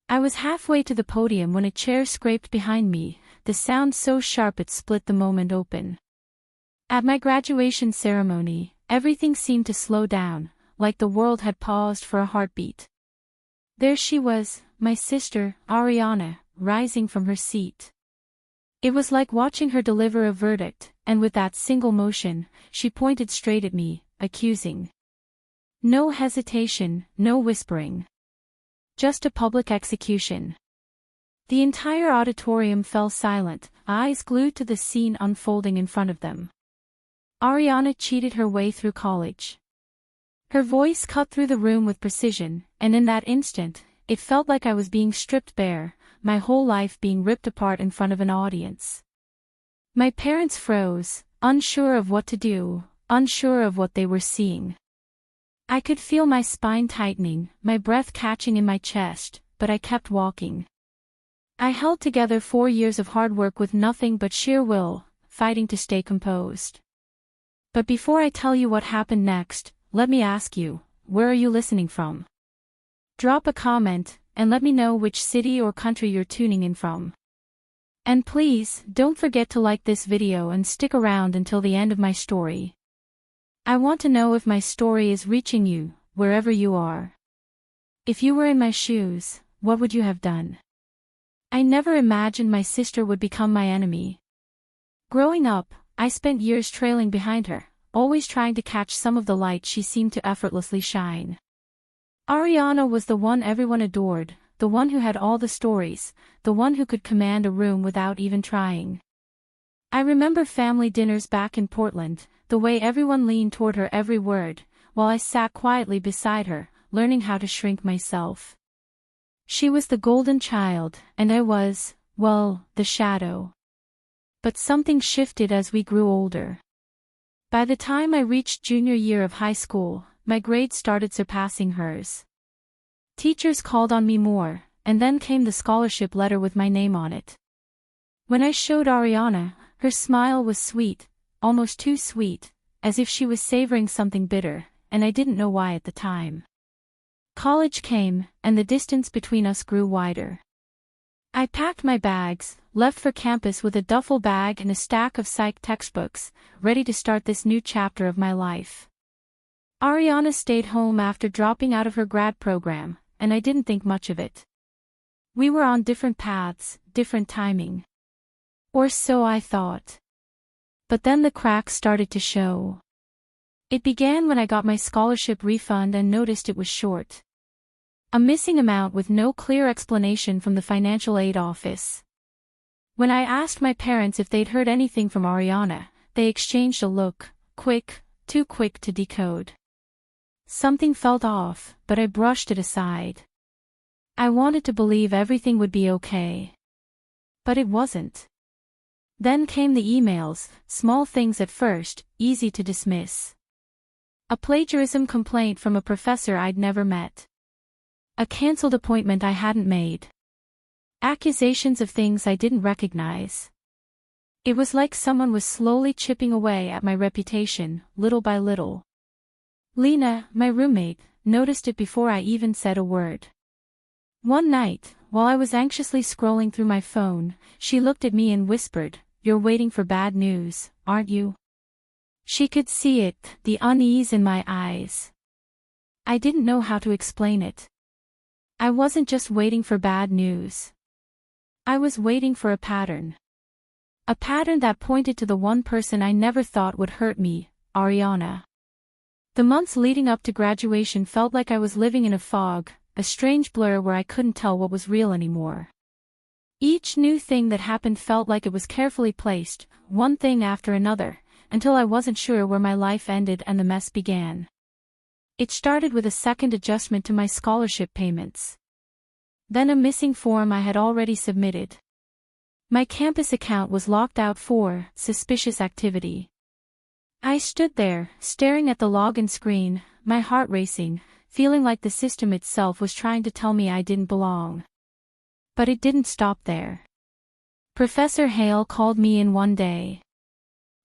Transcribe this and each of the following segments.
I was halfway to the podium when a chair scraped behind me, the sound so sharp it split the moment open. At my graduation ceremony, everything seemed to slow down, like the world had paused for a heartbeat. There she was, my sister, Ariana, rising from her seat. It was like watching her deliver a verdict, and with that single motion, she pointed straight at me, accusing. No hesitation, no whispering. Just a public execution. The entire auditorium fell silent, eyes glued to the scene unfolding in front of them. Ariana cheated her way through college. Her voice cut through the room with precision, and in that instant, it felt like I was being stripped bare, my whole life being ripped apart in front of an audience. My parents froze, unsure of what to do, unsure of what they were seeing. I could feel my spine tightening, my breath catching in my chest, but I kept walking. I held together 4 years of hard work with nothing but sheer will, fighting to stay composed. But before I tell you what happened next, let me ask you, where are you listening from? Drop a comment, and let me know which city or country you're tuning in from. And please, don't forget to like this video and stick around until the end of my story. I want to know if my story is reaching you, wherever you are. If you were in my shoes, what would you have done? I never imagined my sister would become my enemy. Growing up, I spent years trailing behind her, always trying to catch some of the light she seemed to effortlessly shine. Ariana was the one everyone adored, the one who had all the stories, the one who could command a room without even trying. I remember family dinners back in Portland, the way everyone leaned toward her every word, while I sat quietly beside her, learning how to shrink myself. She was the golden child, and I was, well, the shadow. But something shifted as we grew older. By the time I reached junior year of high school, my grades started surpassing hers. Teachers called on me more, and then came the scholarship letter with my name on it. When I showed Ariana, her smile was sweet, almost too sweet, as if she was savoring something bitter, and I didn't know why at the time. College came, and the distance between us grew wider. I packed my bags, left for campus with a duffel bag and a stack of psych textbooks, ready to start this new chapter of my life. Ariana stayed home after dropping out of her grad program, and I didn't think much of it. We were on different paths, different timing. Or so I thought. But then the cracks started to show. It began when I got my scholarship refund and noticed it was short. A missing amount with no clear explanation from the financial aid office. When I asked my parents if they'd heard anything from Ariana, they exchanged a look, quick, too quick to decode. Something felt off, but I brushed it aside. I wanted to believe everything would be okay. But it wasn't. Then came the emails, small things at first, easy to dismiss. A plagiarism complaint from a professor I'd never met. A cancelled appointment I hadn't made. Accusations of things I didn't recognize. It was like someone was slowly chipping away at my reputation, little by little. Lena, my roommate, noticed it before I even said a word. One night, while I was anxiously scrolling through my phone, she looked at me and whispered, "You're waiting for bad news, aren't you?" She could see it, the unease in my eyes. I didn't know how to explain it. I wasn't just waiting for bad news. I was waiting for a pattern. A pattern that pointed to the one person I never thought would hurt me, Ariana. The months leading up to graduation felt like I was living in a fog, a strange blur where I couldn't tell what was real anymore. Each new thing that happened felt like it was carefully placed, one thing after another, until I wasn't sure where my life ended and the mess began. It started with a second adjustment to my scholarship payments. Then a missing form I had already submitted. My campus account was locked out for suspicious activity. I stood there, staring at the login screen, my heart racing, feeling like the system itself was trying to tell me I didn't belong. But it didn't stop there. Professor Hale called me in one day.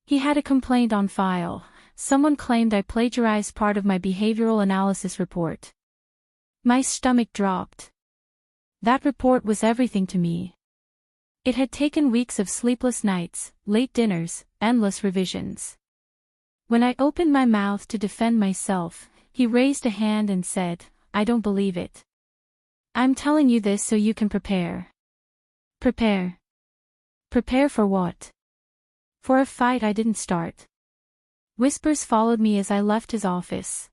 He had a complaint on file. Someone claimed I plagiarized part of my behavioral analysis report. My stomach dropped. That report was everything to me. It had taken weeks of sleepless nights, late dinners, endless revisions. When I opened my mouth to defend myself, he raised a hand and said, "I don't believe it. I'm telling you this so you can prepare." Prepare? Prepare for what? For a fight I didn't start. Whispers followed me as I left his office.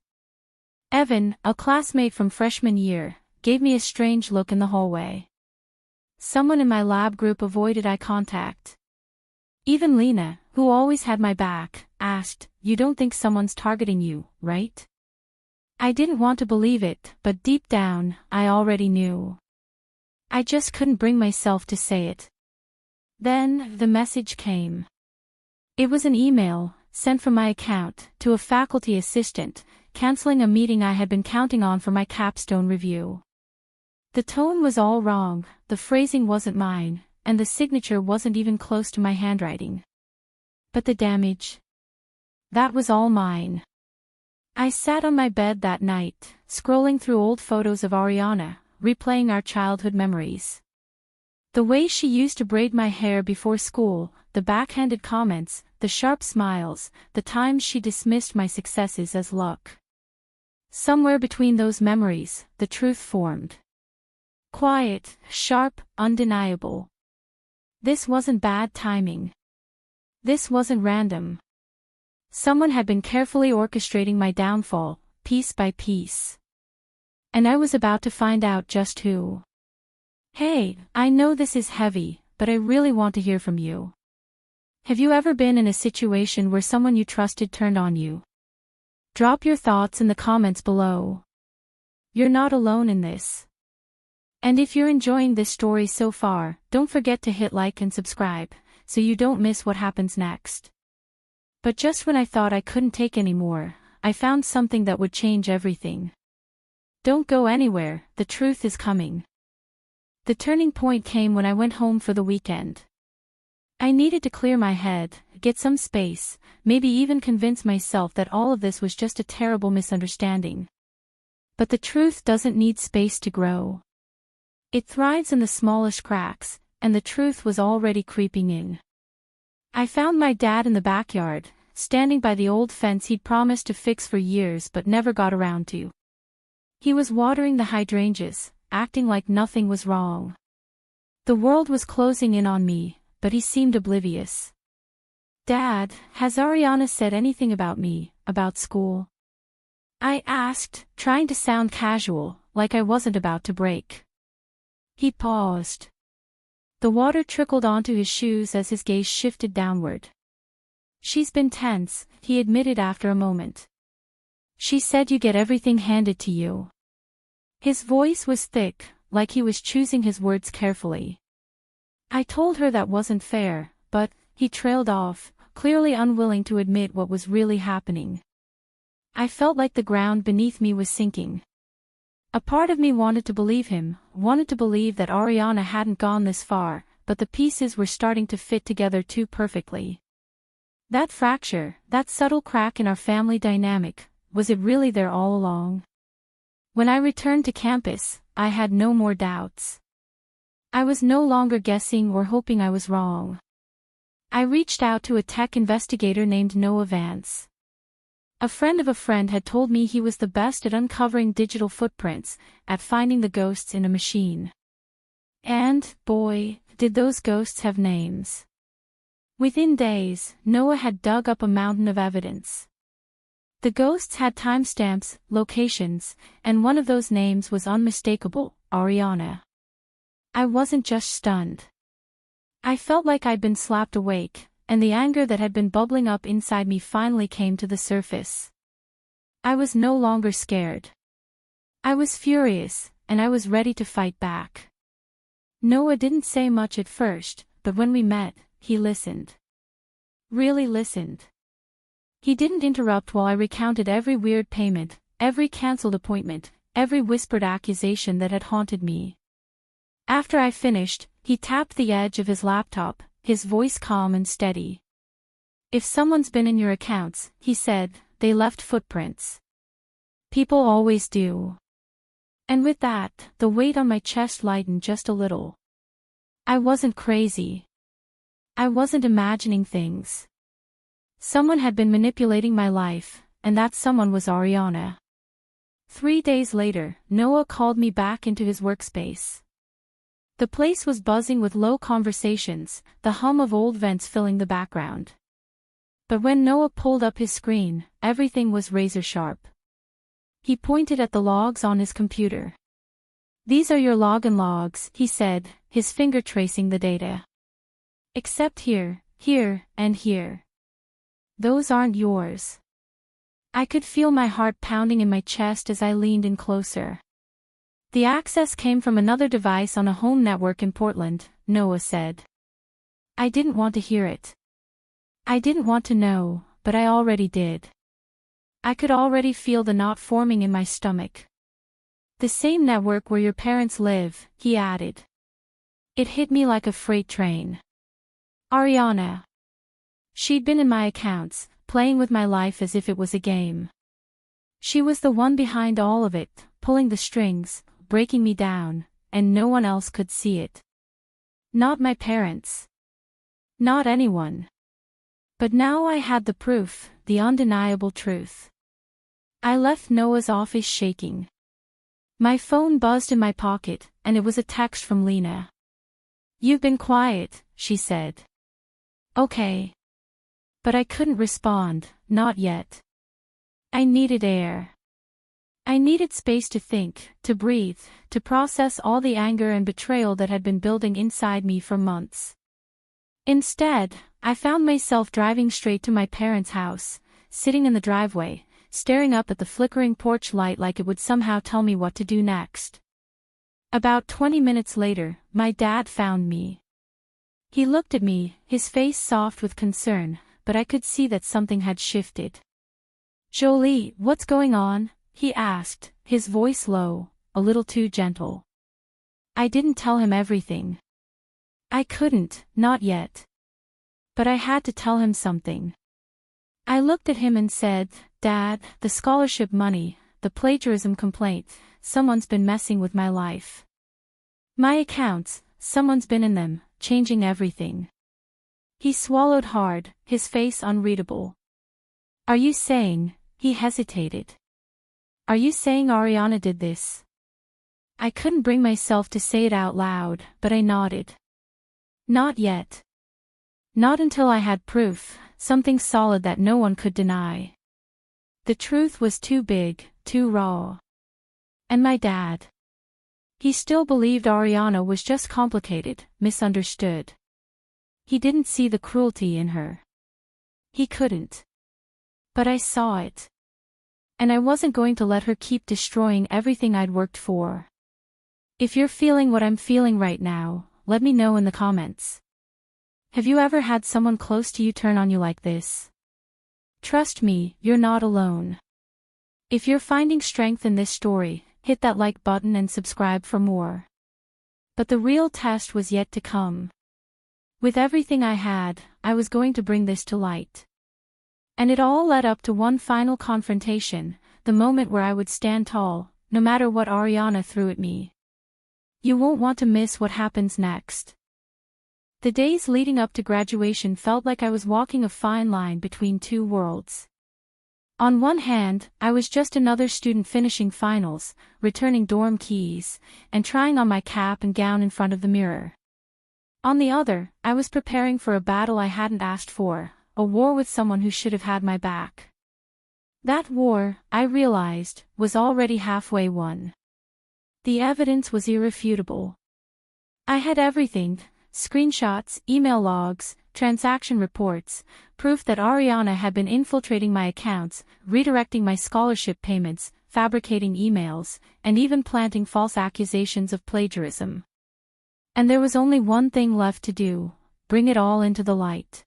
Evan, a classmate from freshman year, gave me a strange look in the hallway. Someone in my lab group avoided eye contact. Even Lena, who always had my back, asked, "You don't think someone's targeting you, right?" I didn't want to believe it, but deep down, I already knew. I just couldn't bring myself to say it. Then, the message came. It was an email, sent from my account, to a faculty assistant, canceling a meeting I had been counting on for my capstone review. The tone was all wrong, the phrasing wasn't mine, and the signature wasn't even close to my handwriting. But the damage? That was all mine. I sat on my bed that night, scrolling through old photos of Ariana, replaying our childhood memories. The way she used to braid my hair before school, the backhanded comments, the sharp smiles, the times she dismissed my successes as luck. Somewhere between those memories, the truth formed. Quiet, sharp, undeniable. This wasn't bad timing. This wasn't random. Someone had been carefully orchestrating my downfall, piece by piece. And I was about to find out just who. Hey, I know this is heavy, but I really want to hear from you. Have you ever been in a situation where someone you trusted turned on you? Drop your thoughts in the comments below. You're not alone in this. And if you're enjoying this story so far, don't forget to hit like and subscribe, so you don't miss what happens next. But just when I thought I couldn't take any more, I found something that would change everything. Don't go anywhere, the truth is coming. The turning point came when I went home for the weekend. I needed to clear my head, get some space, maybe even convince myself that all of this was just a terrible misunderstanding. But the truth doesn't need space to grow. It thrives in the smallest cracks, and the truth was already creeping in. I found my dad in the backyard, standing by the old fence he'd promised to fix for years but never got around to. He was watering the hydrangeas, acting like nothing was wrong. The world was closing in on me, but he seemed oblivious. "Dad, has Ariana said anything about me, about school?" I asked, trying to sound casual, like I wasn't about to break. He paused. The water trickled onto his shoes as his gaze shifted downward. "She's been tense," he admitted after a moment. "She said you get everything handed to you." His voice was thick, like he was choosing his words carefully. I told her that wasn't fair, but, he trailed off, clearly unwilling to admit what was really happening. I felt like the ground beneath me was sinking. A part of me wanted to believe him, wanted to believe that Ariana hadn't gone this far, but the pieces were starting to fit together too perfectly. That fracture, that subtle crack in our family dynamic, was it really there all along? When I returned to campus, I had no more doubts. I was no longer guessing or hoping I was wrong. I reached out to a tech investigator named Noah Vance. A friend of a friend had told me he was the best at uncovering digital footprints, at finding the ghosts in a machine. And, boy, did those ghosts have names. Within days, Noah had dug up a mountain of evidence. The ghosts had timestamps, locations, and one of those names was unmistakable, Ariana. I wasn't just stunned. I felt like I'd been slapped awake, and the anger that had been bubbling up inside me finally came to the surface. I was no longer scared. I was furious, and I was ready to fight back. Noah didn't say much at first, but when we met, he listened. Really listened. He didn't interrupt while I recounted every weird payment, every cancelled appointment, every whispered accusation that had haunted me. After I finished, he tapped the edge of his laptop, his voice calm and steady. "If someone's been in your accounts," he said, "they left footprints. People always do. And with that, the weight on my chest lightened just a little. I wasn't crazy. I wasn't imagining things. Someone had been manipulating my life, and that someone was Ariana. 3 days later, Noah called me back into his workspace. The place was buzzing with low conversations, the hum of old vents filling the background. But when Noah pulled up his screen, everything was razor sharp. He pointed at the logs on his computer. "These are your login logs," he said, his finger tracing the data. "Except here, here, and here. Those aren't yours." I could feel my heart pounding in my chest as I leaned in closer. "The access came from another device on a home network in Portland," Noah said. I didn't want to hear it. I didn't want to know, but I already did. I could already feel the knot forming in my stomach. "The same network where your parents live," he added. It hit me like a freight train. Ariana. She'd been in my accounts, playing with my life as if it was a game. She was the one behind all of it, pulling the strings, breaking me down, and no one else could see it. Not my parents. Not anyone. But now I had the proof, the undeniable truth. I left Noah's office shaking. My phone buzzed in my pocket, and it was a text from Lena. "You've been quiet," she said. "Okay." But I couldn't respond, not yet. I needed air. I needed space to think, to breathe, to process all the anger and betrayal that had been building inside me for months. Instead, I found myself driving straight to my parents' house, sitting in the driveway, staring up at the flickering porch light like it would somehow tell me what to do next. About 20 minutes later, my dad found me. He looked at me, his face soft with concern, but I could see that something had shifted. "Jolie, what's going on?" he asked, his voice low, a little too gentle. I didn't tell him everything. I couldn't, not yet. But I had to tell him something. I looked at him and said, "Dad, the scholarship money, the plagiarism complaint, someone's been messing with my life. My accounts, someone's been in them, changing everything." He swallowed hard, his face unreadable. "Are you saying," he hesitated. "Are you saying Ariana did this?" I couldn't bring myself to say it out loud, but I nodded. Not yet. Not until I had proof, something solid that no one could deny. The truth was too big, too raw. And my dad. He still believed Ariana was just complicated, misunderstood. He didn't see the cruelty in her. He couldn't. But I saw it. And I wasn't going to let her keep destroying everything I'd worked for. If you're feeling what I'm feeling right now, let me know in the comments. Have you ever had someone close to you turn on you like this? Trust me, you're not alone. If you're finding strength in this story, hit that like button and subscribe for more. But the real test was yet to come. With everything I had, I was going to bring this to light. And it all led up to one final confrontation, the moment where I would stand tall, no matter what Ariana threw at me. You won't want to miss what happens next. The days leading up to graduation felt like I was walking a fine line between two worlds. On one hand, I was just another student finishing finals, returning dorm keys, and trying on my cap and gown in front of the mirror. On the other, I was preparing for a battle I hadn't asked for, a war with someone who should have had my back. That war, I realized, was already halfway won. The evidence was irrefutable. I had everything: screenshots, email logs, transaction reports, proof that Ariana had been infiltrating my accounts, redirecting my scholarship payments, fabricating emails, and even planting false accusations of plagiarism. And there was only one thing left to do: bring it all into the light.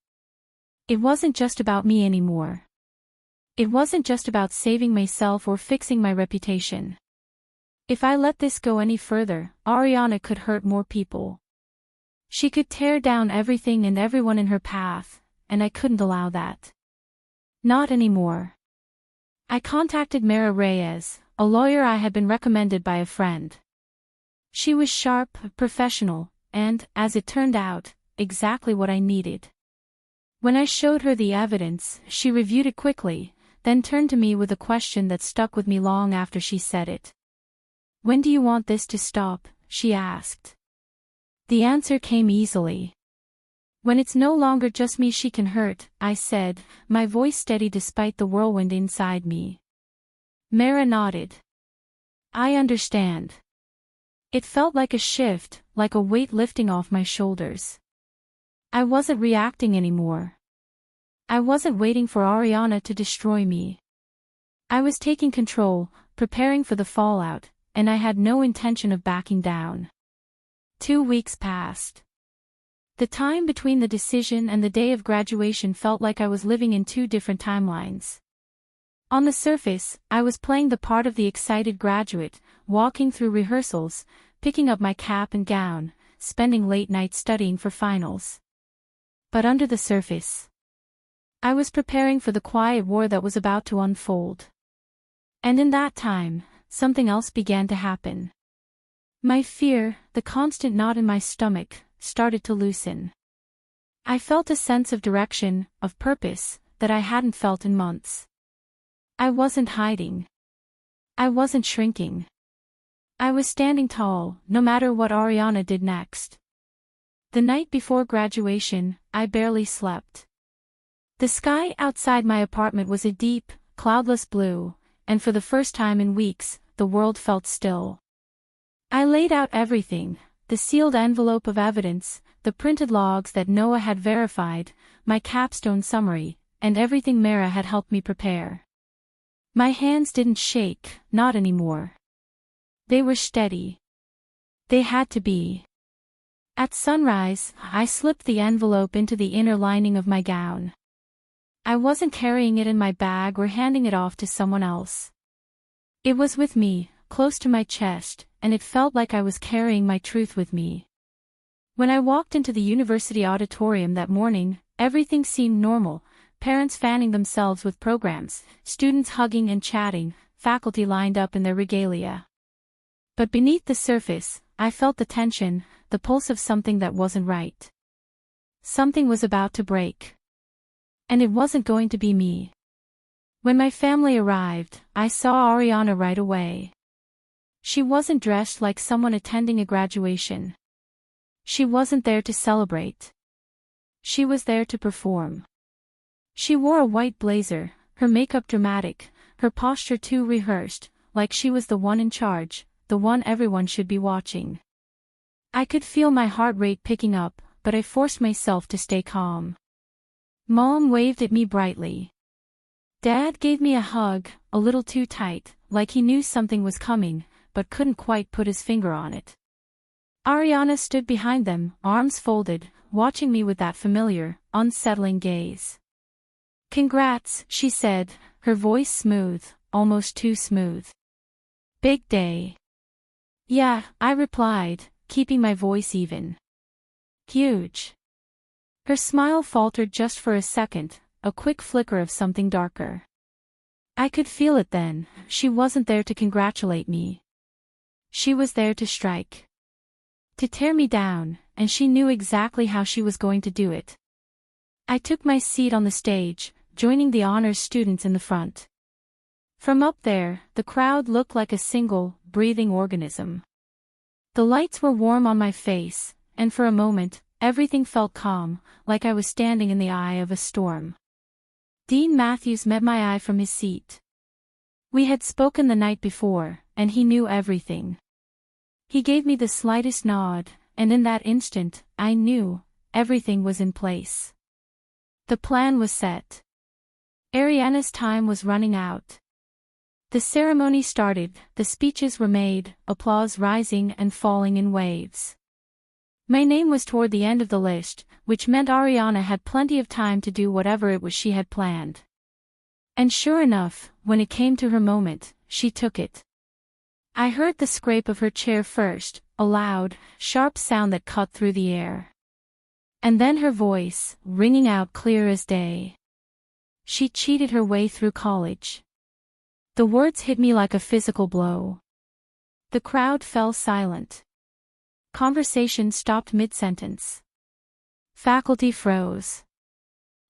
It wasn't just about me anymore. It wasn't just about saving myself or fixing my reputation. If I let this go any further, Ariana could hurt more people. She could tear down everything and everyone in her path, and I couldn't allow that. Not anymore. I contacted Mara Reyes, a lawyer I had been recommended by a friend. She was sharp, professional, and, as it turned out, exactly what I needed. When I showed her the evidence, she reviewed it quickly, then turned to me with a question that stuck with me long after she said it. "When do you want this to stop?" she asked. The answer came easily. "When it's no longer just me she can hurt," I said, my voice steady despite the whirlwind inside me. Mara nodded. "I understand." It felt like a shift, like a weight lifting off my shoulders. I wasn't reacting anymore. I wasn't waiting for Ariana to destroy me. I was taking control, preparing for the fallout, and I had no intention of backing down. 2 weeks passed. The time between the decision and the day of graduation felt like I was living in 2 different timelines. On the surface, I was playing the part of the excited graduate, walking through rehearsals, picking up my cap and gown, spending late nights studying for finals. But under the surface, I was preparing for the quiet war that was about to unfold. And in that time, something else began to happen. My fear, the constant knot in my stomach, started to loosen. I felt a sense of direction, of purpose, that I hadn't felt in months. I wasn't hiding. I wasn't shrinking. I was standing tall, no matter what Ariana did next. The night before graduation, I barely slept. The sky outside my apartment was a deep, cloudless blue, and for the first time in weeks, the world felt still. I laid out everything, the sealed envelope of evidence, the printed logs that Noah had verified, my capstone summary, and everything Mara had helped me prepare. My hands didn't shake, not anymore. They were steady. They had to be. At sunrise, I slipped the envelope into the inner lining of my gown. I wasn't carrying it in my bag or handing it off to someone else. It was with me, close to my chest, and it felt like I was carrying my truth with me. When I walked into the university auditorium that morning, everything seemed normal, parents fanning themselves with programs, students hugging and chatting, faculty lined up in their regalia. But beneath the surface, I felt the tension, the pulse of something that wasn't right. Something was about to break. And it wasn't going to be me. When my family arrived, I saw Ariana right away. She wasn't dressed like someone attending a graduation. She wasn't there to celebrate. She was there to perform. She wore a white blazer, her makeup dramatic, her posture too rehearsed, like she was the one in charge, the one everyone should be watching. I could feel my heart rate picking up, but I forced myself to stay calm. Mom waved at me brightly. Dad gave me a hug, a little too tight, like he knew something was coming, but couldn't quite put his finger on it. Ariana stood behind them, arms folded, watching me with that familiar, unsettling gaze. "Congrats," she said, her voice smooth, almost too smooth. "Big day." "Yeah," I replied, keeping my voice even. "Huge." Her smile faltered just for a second, a quick flicker of something darker. I could feel it then, she wasn't there to congratulate me. She was there to strike. To tear me down, and she knew exactly how she was going to do it. I took my seat on the stage, joining the honors students in the front. From up there, the crowd looked like a single, breathing organism. The lights were warm on my face, and for a moment, everything felt calm, like I was standing in the eye of a storm. Dean Matthews met my eye from his seat. We had spoken the night before, and he knew everything. He gave me the slightest nod, and in that instant, I knew, everything was in place. The plan was set. Ariana's time was running out. The ceremony started, the speeches were made, applause rising and falling in waves. My name was toward the end of the list, which meant Ariana had plenty of time to do whatever it was she had planned. And sure enough, when it came to her moment, she took it. I heard the scrape of her chair first, a loud, sharp sound that cut through the air. And then her voice, ringing out clear as day. She cheated her way through college. The words hit me like a physical blow. The crowd fell silent. Conversation stopped mid-sentence. Faculty froze.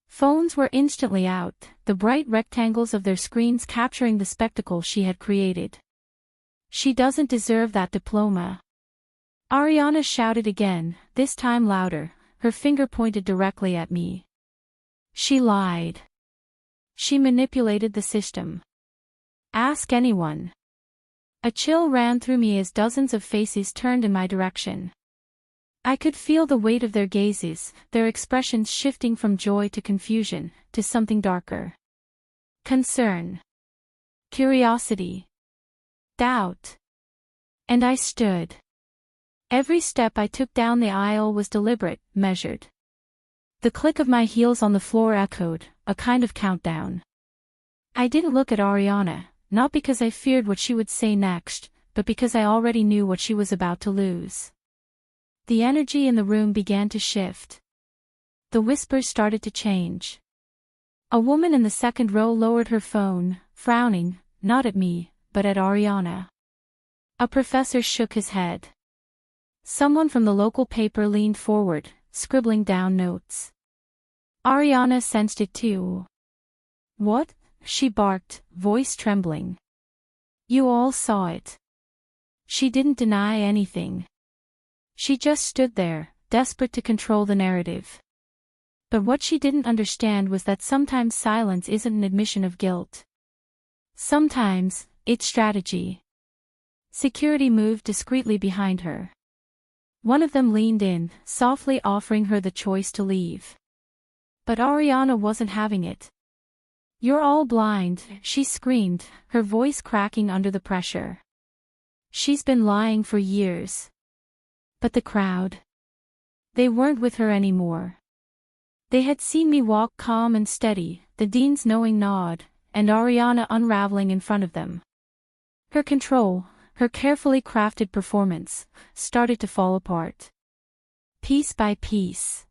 Phones were instantly out, the bright rectangles of their screens capturing the spectacle she had created. She doesn't deserve that diploma. Ariana shouted again, this time louder, her finger pointed directly at me. She lied. She manipulated the system. Ask anyone. A chill ran through me as dozens of faces turned in my direction. I could feel the weight of their gazes, their expressions shifting from joy to confusion, to something darker. Concern. Curiosity. Doubt. And I stood. Every step I took down the aisle was deliberate, measured. The click of my heels on the floor echoed, a kind of countdown. I didn't look at Ariana, not because I feared what she would say next, but because I already knew what she was about to lose. The energy in the room began to shift. The whispers started to change. A woman in the second row lowered her phone, frowning, not at me, but at Ariana. A professor shook his head. Someone from the local paper leaned forward, scribbling down notes. Ariana sensed it too. What? She barked, voice trembling. You all saw it. She didn't deny anything. She just stood there, desperate to control the narrative. But what she didn't understand was that sometimes silence isn't an admission of guilt. Sometimes, it's strategy. Security moved discreetly behind her. One of them leaned in, softly offering her the choice to leave. But Ariana wasn't having it. You're all blind, she screamed, her voice cracking under the pressure. She's been lying for years. But the crowd. They weren't with her anymore. They had seen me walk calm and steady, the dean's knowing nod, and Ariana unraveling in front of them. Her control, her carefully crafted performance, started to fall apart. Piece by piece.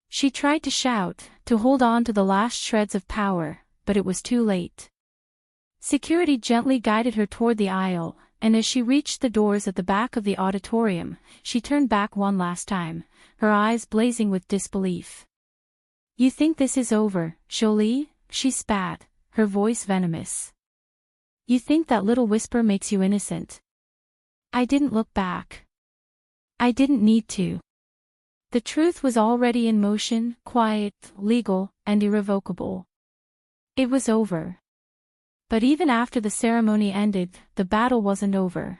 She tried to shout, to hold on to the last shreds of power, but it was too late. Security gently guided her toward the aisle, and as she reached the doors at the back of the auditorium, she turned back one last time, her eyes blazing with disbelief. You think this is over, Jolie? She spat, her voice venomous. You think that little whisper makes you innocent? I didn't look back. I didn't need to. The truth was already in motion, quiet, legal, and irrevocable. It was over. But even after the ceremony ended, the battle wasn't over.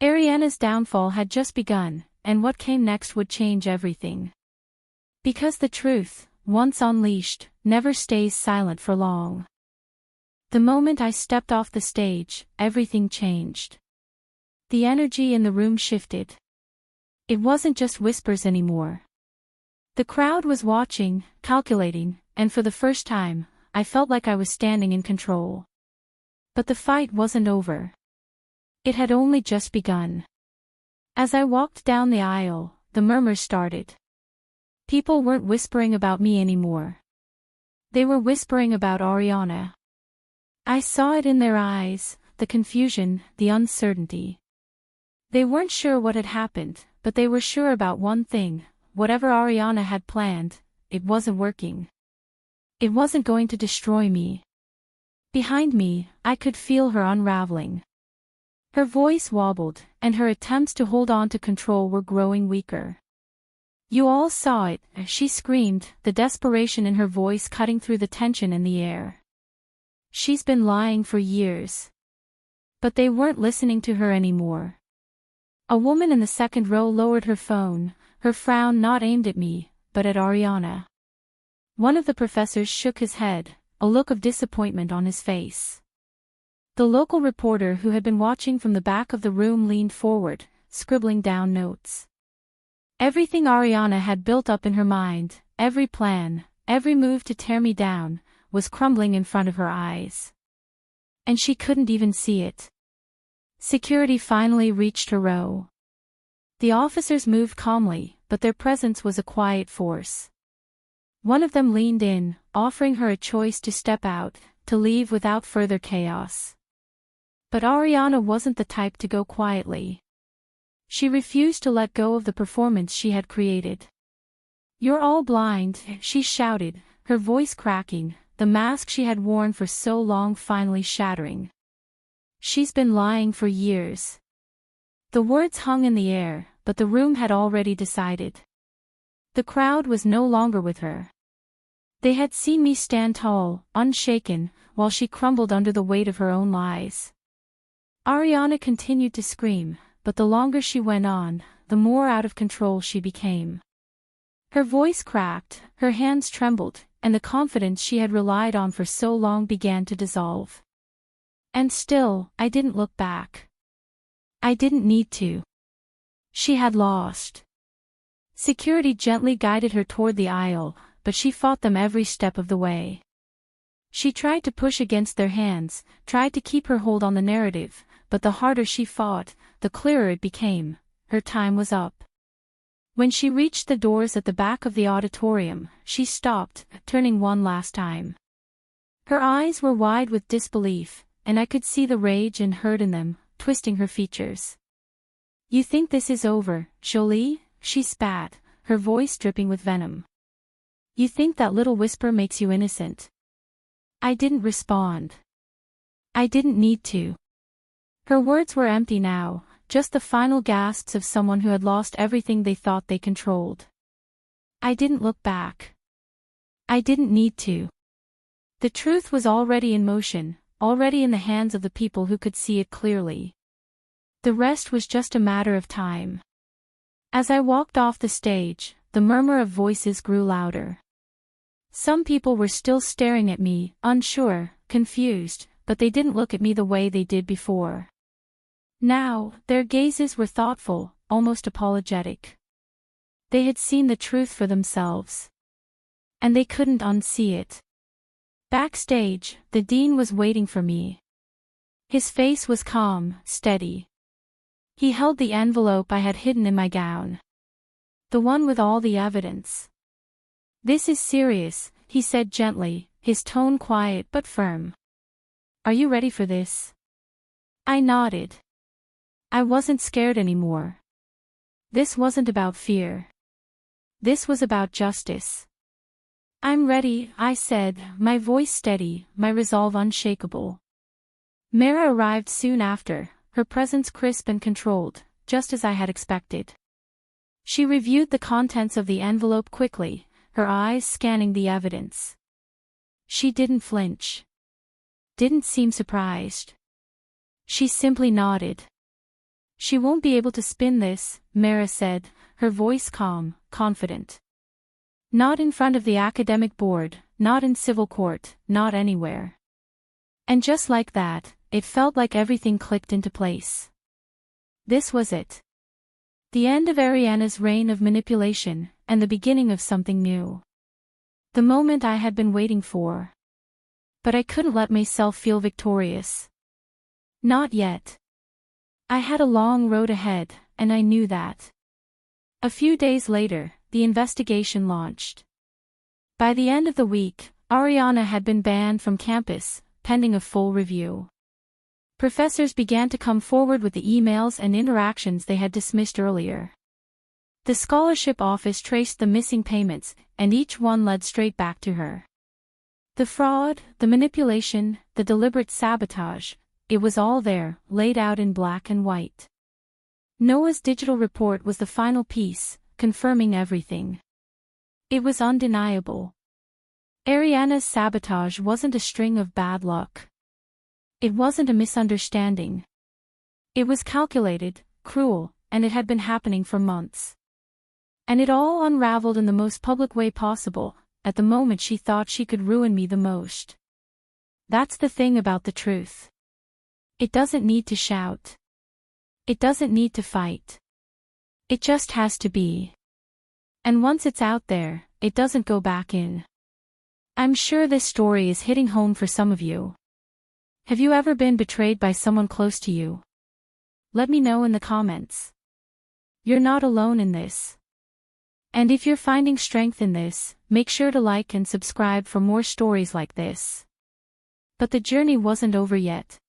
Ariana's downfall had just begun, and what came next would change everything. Because the truth, once unleashed, never stays silent for long. The moment I stepped off the stage, everything changed. The energy in the room shifted. It wasn't just whispers anymore. The crowd was watching, calculating, and for the first time, I felt like I was standing in control. But the fight wasn't over. It had only just begun. As I walked down the aisle, the murmurs started. People weren't whispering about me anymore. They were whispering about Ariana. I saw it in their eyes, the confusion, the uncertainty. They weren't sure what had happened, but they were sure about one thing, whatever Ariana had planned, it wasn't working. It wasn't going to destroy me. Behind me, I could feel her unraveling. Her voice wobbled, and her attempts to hold on to control were growing weaker. You all saw it, she screamed, the desperation in her voice cutting through the tension in the air. She's been lying for years. But they weren't listening to her anymore. A woman in the second row lowered her phone, her frown not aimed at me, but at Ariana. One of the professors shook his head, a look of disappointment on his face. The local reporter who had been watching from the back of the room leaned forward, scribbling down notes. Everything Ariana had built up in her mind, every plan, every move to tear me down, was crumbling in front of her eyes. And she couldn't even see it. Security finally reached her row. The officers moved calmly, but their presence was a quiet force. One of them leaned in, offering her a choice to step out, to leave without further chaos. But Ariana wasn't the type to go quietly. She refused to let go of the performance she had created. "You're all blind," she shouted, her voice cracking, the mask she had worn for so long finally shattering. "She's been lying for years." The words hung in the air, but the room had already decided. The crowd was no longer with her. They had seen me stand tall, unshaken, while she crumbled under the weight of her own lies. Ariana continued to scream, but the longer she went on, the more out of control she became. Her voice cracked, her hands trembled, and the confidence she had relied on for so long began to dissolve. And still, I didn't look back. I didn't need to. She had lost. Security gently guided her toward the aisle, but she fought them every step of the way. She tried to push against their hands, tried to keep her hold on the narrative, but the harder she fought, the clearer it became. Her time was up. When she reached the doors at the back of the auditorium, she stopped, turning one last time. Her eyes were wide with disbelief, and I could see the rage and hurt in them, twisting her features. "You think this is over, Jolie?" she spat, her voice dripping with venom. "You think that little whisper makes you innocent?" I didn't respond. I didn't need to. Her words were empty now, just the final gasps of someone who had lost everything they thought they controlled. I didn't look back. I didn't need to. The truth was already in motion, already in the hands of the people who could see it clearly. The rest was just a matter of time. As I walked off the stage, the murmur of voices grew louder. Some people were still staring at me, unsure, confused, but they didn't look at me the way they did before. Now, their gazes were thoughtful, almost apologetic. They had seen the truth for themselves. And they couldn't unsee it. Backstage, the dean was waiting for me. His face was calm, steady. He held the envelope I had hidden in my gown. The one with all the evidence. "This is serious," he said gently, his tone quiet but firm. "Are you ready for this?" I nodded. I wasn't scared anymore. This wasn't about fear. This was about justice. "I'm ready," I said, my voice steady, my resolve unshakable. Mara arrived soon after, her presence crisp and controlled, just as I had expected. She reviewed the contents of the envelope quickly, her eyes scanning the evidence. She didn't flinch. Didn't seem surprised. She simply nodded. "She won't be able to spin this," Mara said, her voice calm, confident. "Not in front of the academic board, not in civil court, not anywhere." And just like that, it felt like everything clicked into place. This was it. The end of Ariana's reign of manipulation, and the beginning of something new. The moment I had been waiting for. But I couldn't let myself feel victorious. Not yet. I had a long road ahead, and I knew that. A few days later, the investigation launched. By the end of the week, Ariana had been banned from campus, pending a full review. Professors began to come forward with the emails and interactions they had dismissed earlier. The scholarship office traced the missing payments, and each one led straight back to her. The fraud, the manipulation, the deliberate sabotage, it was all there, laid out in black and white. Noah's digital report was the final piece, confirming everything. It was undeniable. Ariana's sabotage wasn't a string of bad luck. It wasn't a misunderstanding. It was calculated, cruel, and it had been happening for months. And it all unraveled in the most public way possible, at the moment she thought she could ruin me the most. That's the thing about the truth. It doesn't need to shout. It doesn't need to fight. It just has to be. And once it's out there, it doesn't go back in. I'm sure this story is hitting home for some of you. Have you ever been betrayed by someone close to you? Let me know in the comments. You're not alone in this. And if you're finding strength in this, make sure to like and subscribe for more stories like this. But the journey wasn't over yet.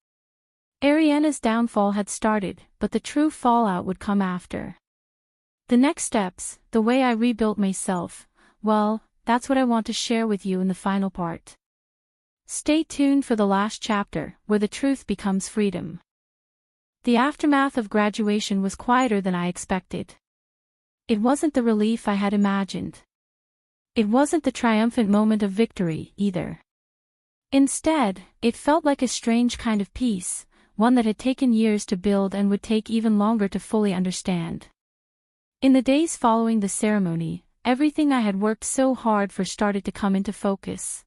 Ariana's downfall had started, but the true fallout would come after. The next steps, the way I rebuilt myself, well, that's what I want to share with you in the final part. Stay tuned for the last chapter, where the truth becomes freedom. The aftermath of graduation was quieter than I expected. It wasn't the relief I had imagined. It wasn't the triumphant moment of victory, either. Instead, it felt like a strange kind of peace, one that had taken years to build and would take even longer to fully understand. In the days following the ceremony, everything I had worked so hard for started to come into focus.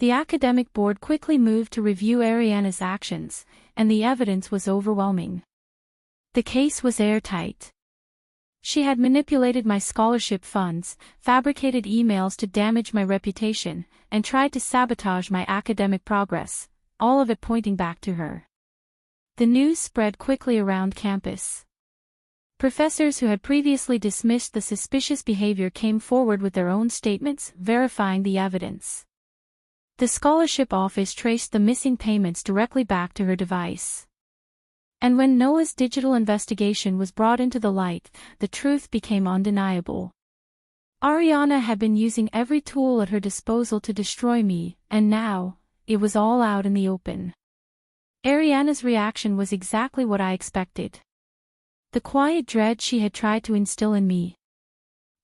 The academic board quickly moved to review Ariana's actions, and the evidence was overwhelming. The case was airtight. She had manipulated my scholarship funds, fabricated emails to damage my reputation, and tried to sabotage my academic progress, all of it pointing back to her. The news spread quickly around campus. Professors who had previously dismissed the suspicious behavior came forward with their own statements, verifying the evidence. The scholarship office traced the missing payments directly back to her device. And when Noah's digital investigation was brought into the light, the truth became undeniable. Ariana had been using every tool at her disposal to destroy me, and now, it was all out in the open. Ariana's reaction was exactly what I expected. The quiet dread she had tried to instill in me.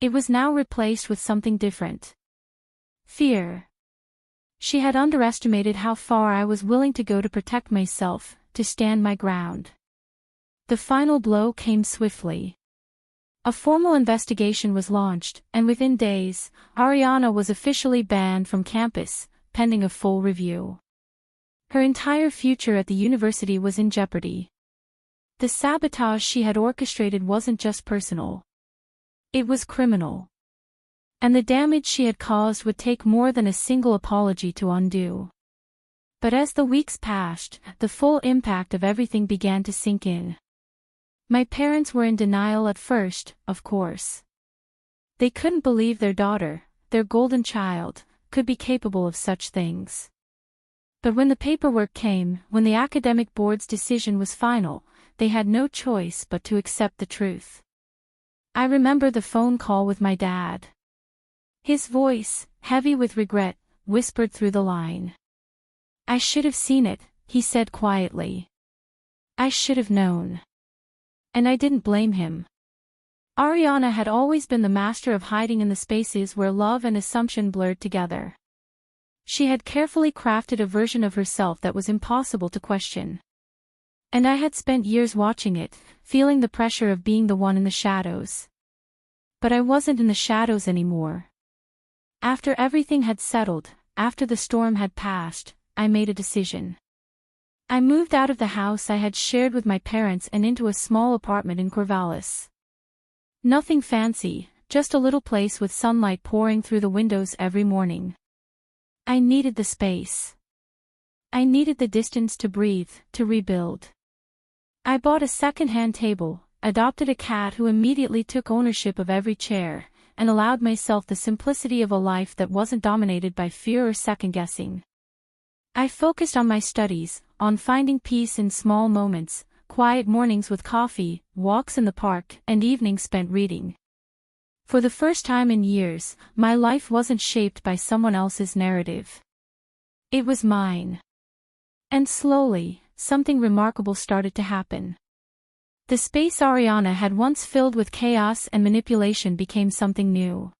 It was now replaced with something different. Fear. She had underestimated how far I was willing to go to protect myself, to stand my ground. The final blow came swiftly. A formal investigation was launched, and within days, Ariana was officially banned from campus, pending a full review. Her entire future at the university was in jeopardy. The sabotage she had orchestrated wasn't just personal. It was criminal. And the damage she had caused would take more than a single apology to undo. But as the weeks passed, the full impact of everything began to sink in. My parents were in denial at first, of course. They couldn't believe their daughter, their golden child, could be capable of such things. But when the paperwork came, when the academic board's decision was final, they had no choice but to accept the truth. I remember the phone call with my dad. His voice, heavy with regret, whispered through the line. "I should have seen it," he said quietly. "I should have known." And I didn't blame him. Ariana had always been the master of hiding in the spaces where love and assumption blurred together. She had carefully crafted a version of herself that was impossible to question. And I had spent years watching it, feeling the pressure of being the one in the shadows. But I wasn't in the shadows anymore. After everything had settled, after the storm had passed, I made a decision. I moved out of the house I had shared with my parents and into a small apartment in Corvallis. Nothing fancy, just a little place with sunlight pouring through the windows every morning. I needed the space. I needed the distance to breathe, to rebuild. I bought a second-hand table, adopted a cat who immediately took ownership of every chair, and allowed myself the simplicity of a life that wasn't dominated by fear or second-guessing. I focused on my studies, on finding peace in small moments, quiet mornings with coffee, walks in the park, and evenings spent reading. For the first time in years, my life wasn't shaped by someone else's narrative. It was mine. And slowly, something remarkable started to happen. The space Ariana had once filled with chaos and manipulation became something new.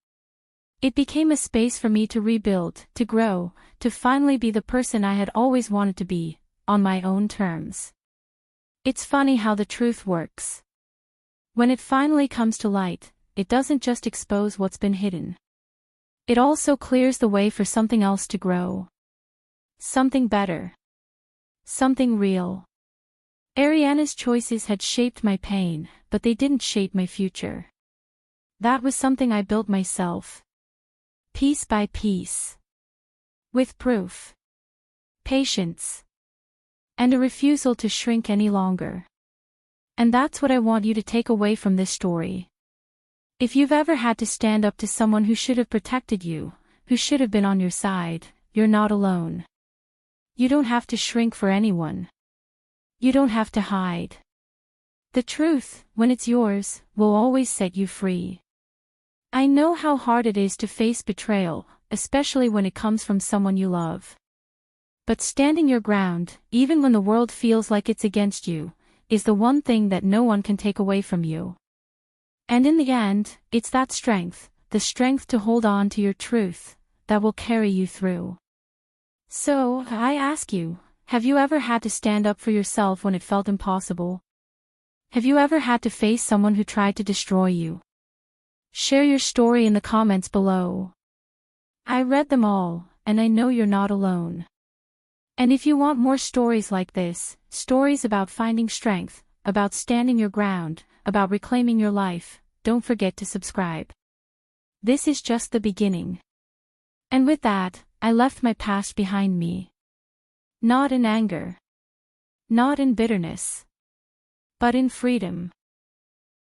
It became a space for me to rebuild, to grow, to finally be the person I had always wanted to be, on my own terms. It's funny how the truth works. When it finally comes to light, it doesn't just expose what's been hidden. It also clears the way for something else to grow. Something better. Something real. Ariana's choices had shaped my pain, but they didn't shape my future. That was something I built myself. Piece by piece. With proof. Patience. And a refusal to shrink any longer. And that's what I want you to take away from this story. If you've ever had to stand up to someone who should have protected you, who should have been on your side, you're not alone. You don't have to shrink for anyone. You don't have to hide. The truth, when it's yours, will always set you free. I know how hard it is to face betrayal, especially when it comes from someone you love. But standing your ground, even when the world feels like it's against you, is the one thing that no one can take away from you. And in the end, it's that strength, the strength to hold on to your truth, that will carry you through. So, I ask you, have you ever had to stand up for yourself when it felt impossible? Have you ever had to face someone who tried to destroy you? Share your story in the comments below. I read them all, and I know you're not alone. And if you want more stories like this, stories about finding strength, about standing your ground, about reclaiming your life, don't forget to subscribe. This is just the beginning. And with that, I left my past behind me. Not in anger. Not in bitterness. But in freedom.